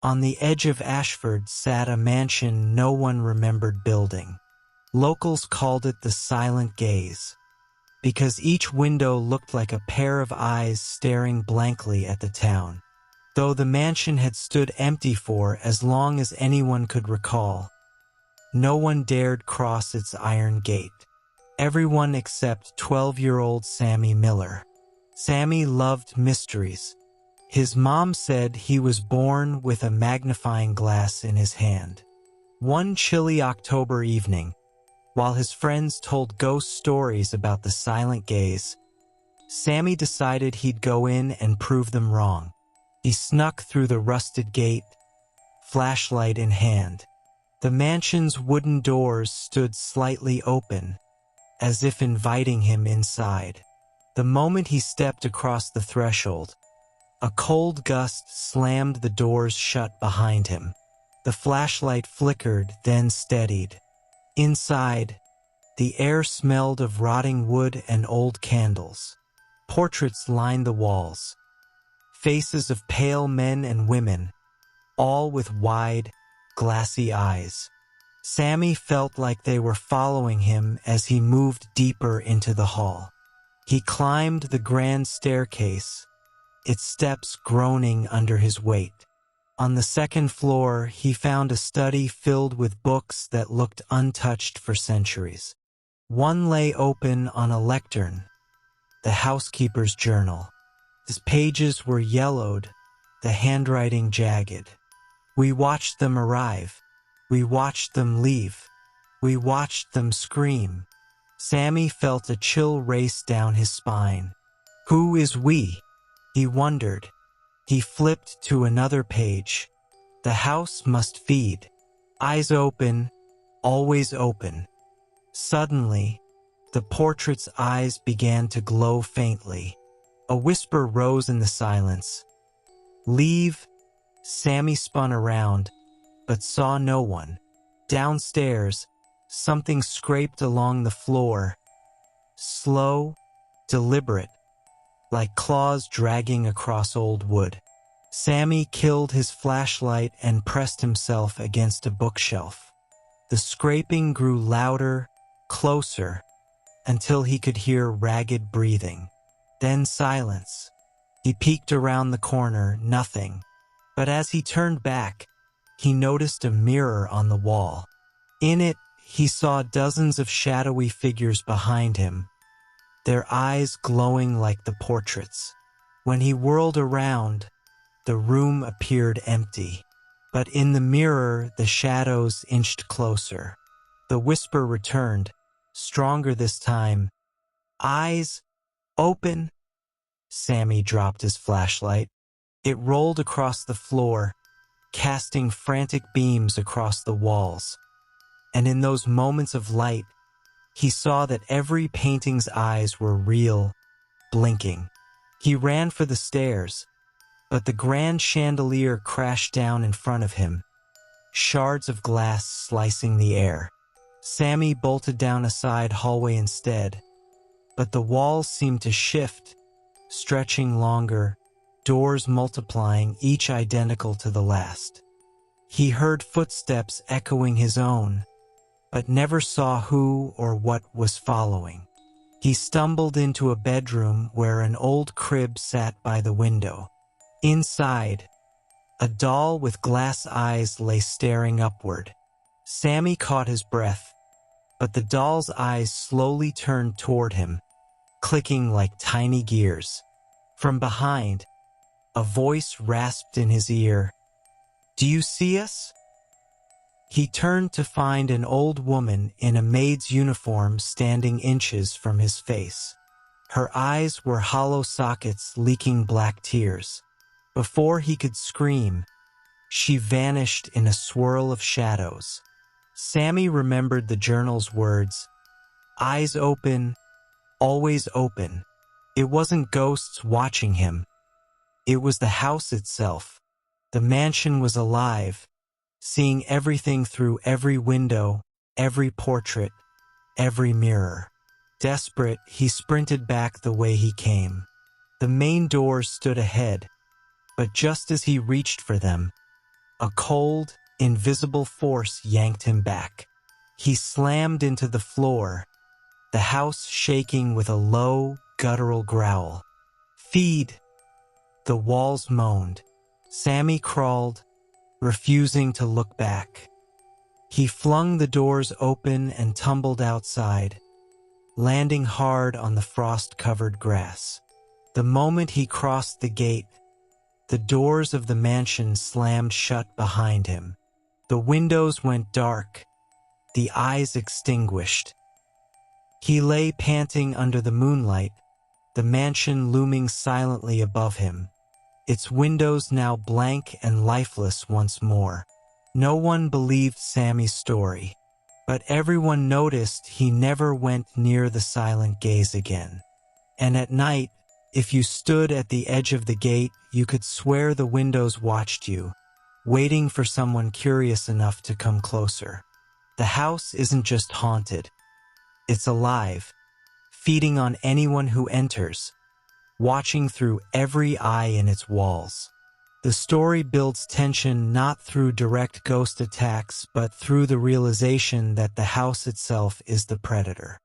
On the edge of Ashford sat a mansion no one remembered building. Locals called it the Silent Gaze, because each window looked like a pair of eyes staring blankly at the town. Though the mansion had stood empty for as long as anyone could recall, no one dared cross its iron gate. Everyone except 12-year-old Sammy Miller. Sammy loved mysteries. His mom said he was born with a magnifying glass in his hand. One chilly October evening, while his friends told ghost stories about the Silent Gaze, Sammy decided he'd go in and prove them wrong. He snuck through the rusted gate, flashlight in hand. The mansion's wooden doors stood slightly open, as if inviting him inside. The moment he stepped across the threshold, a cold gust slammed the doors shut behind him. The flashlight flickered, then steadied. Inside, the air smelled of rotting wood and old candles. Portraits lined the walls. Faces of pale men and women, all with wide, glassy eyes. Sammy felt like they were following him as he moved deeper into the hall. He climbed the grand staircase, its steps groaning under his weight. On the second floor, he found a study filled with books that looked untouched for centuries. One lay open on a lectern, the housekeeper's journal. Its pages were yellowed, the handwriting jagged. We watched them arrive. We watched them leave. We watched them scream. Sammy felt a chill race down his spine. Who is we? He wondered. He flipped to another page. The house must feed. Eyes open, always open. Suddenly, the portrait's eyes began to glow faintly. A whisper rose in the silence. Leave. Sammy spun around, but saw no one. Downstairs, something scraped along the floor. Slow, deliberate, like claws dragging across old wood. Sammy killed his flashlight and pressed himself against a bookshelf. The scraping grew louder, closer, until he could hear ragged breathing. Then silence. He peeked around the corner, nothing. But as he turned back, he noticed a mirror on the wall. In it, he saw dozens of shadowy figures behind him, their eyes glowing like the portraits. When he whirled around, the room appeared empty. But in the mirror, the shadows inched closer. The whisper returned, stronger this time. Eyes open. Sammy dropped his flashlight. It rolled across the floor, casting frantic beams across the walls. And in those moments of light, he saw that every painting's eyes were real, blinking. He ran for the stairs, but the grand chandelier crashed down in front of him, shards of glass slicing the air. Sammy bolted down a side hallway instead, but the walls seemed to shift, stretching longer, doors multiplying, each identical to the last. He heard footsteps echoing his own, but never saw who or what was following. He stumbled into a bedroom where an old crib sat by the window. Inside, a doll with glass eyes lay staring upward. Sammy caught his breath, but the doll's eyes slowly turned toward him, clicking like tiny gears. From behind, a voice rasped in his ear, "Do you see us?" He turned to find an old woman in a maid's uniform standing inches from his face. Her eyes were hollow sockets leaking black tears. Before he could scream, she vanished in a swirl of shadows. Sammy remembered the journal's words, "Eyes open, always open." It wasn't ghosts watching him. It was the house itself. The mansion was alive, seeing everything through every window, every portrait, every mirror. Desperate, he sprinted back the way he came. The main doors stood ahead, but just as he reached for them, A cold, invisible force yanked him back. He slammed into the floor, the house shaking with a low, guttural growl. "Feed!" The walls moaned. Sammy crawled, refusing to look back. He flung the doors open and tumbled outside, landing hard on the frost-covered grass. The moment he crossed the gate, the doors of the mansion slammed shut behind him. The windows went dark, the eyes extinguished. He lay panting under the moonlight, the mansion looming silently above him, its windows now blank and lifeless once more. No one believed Sammy's story, but everyone noticed he never went near the silent gaze again. And at night, if you stood at the edge of the gate, you could swear the windows watched you, waiting for someone curious enough to come closer. The house isn't just haunted. It's alive, feeding on anyone who enters, watching through every eye in its walls. The story builds tension not through direct ghost attacks, but through the realization that the house itself is the predator.